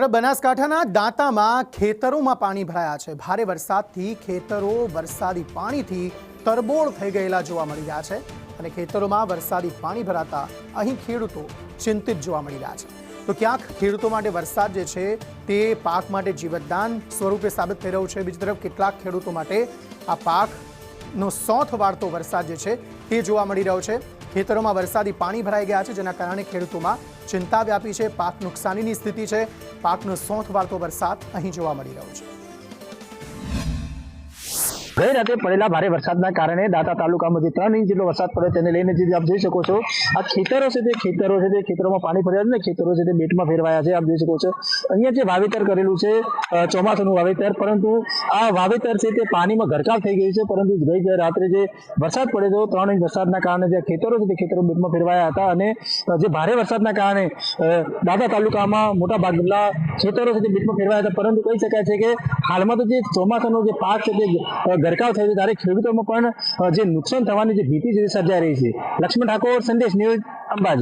તરફ બનાસકાંઠાના દાંતામાં ખેતરોમાં પાણી ભરાયા છે। ભારે વરસાદથી ખેતરો વરસાદી પાણીથી તરબોળ થઈ ગયેલા જોવા મળી રહ્યા છે અને ખેતરોમાં વરસાદી પાણી ભરાતા અહીં ખેડૂતો ચિંતિત જોવા મળી રહ્યા છે। તો ક્યાંક ખેડૂતો માટે વરસાદ જે છે તે પાક માટે જીવતદાન સ્વરૂપે સાબિત થઈ રહ્યું છે। બીજી તરફ કેટલાક ખેડૂતો માટે આ પાકનો સોથ વાળતો વરસાદ જે છે તે જોવા મળી રહ્યો છે। ખેતરોમાં વરસાદી પાણી ભરાઈ ગયા છે, જેના કારણે ખેડૂતોમાં ચિંતા વ્યાપી છે। પાક નુકસાનીની સ્થિતિ છે। પાકનો સોથ વાળતો વરસાદ અહીં જોવા મળી રહ્યો છે। ગઈ રાતે પડેલા ભારે વરસાદના કારણે દાંતા તાલુકામાં જે 3 ઇંચ જેટલો વરસાદ પડ્યો તેને લઈને જે આપ જોઈ શકો છો આ ખેતરો છે તે ખેતરોમાં પાણી ભર્યા છે ને ખેતરો છે તે બેટમાં ફેરવાયા છે। આપ જોઈ શકો છો અહીંયા જે વાવેતર કરેલું છે ચોમાસાનું વાવેતર, પરંતુ આ વાવેતર છે તે પાણીમાં ગરકાવ થઈ ગયું છે। પરંતુ ગઈ રાત્રે જે વરસાદ પડ્યો હતો 3 ઇંચ વરસાદના કારણે જે ખેતરો છે તે ખેતરો બેટમાં ફેરવાયા હતા અને જે ભારે વરસાદના કારણે દાંતા તાલુકામાં મોટા ભાગના ખેતરો છે તે બેટમાં ફેરવાયા હતા। પરંતુ કહી શકાય છે કે હાલમાં તો જે ચોમાસાનો જે પાક છે તે ગરકાવ થયો છે, ત્યારે ખેડૂતોમાં પણ જે નુકસાન થવાની જે ભીતિ સર્જાઈ રહી છે। લક્ષ્મણ ઠાકોર, સંદેશ ન્યૂઝ, અંબાજી।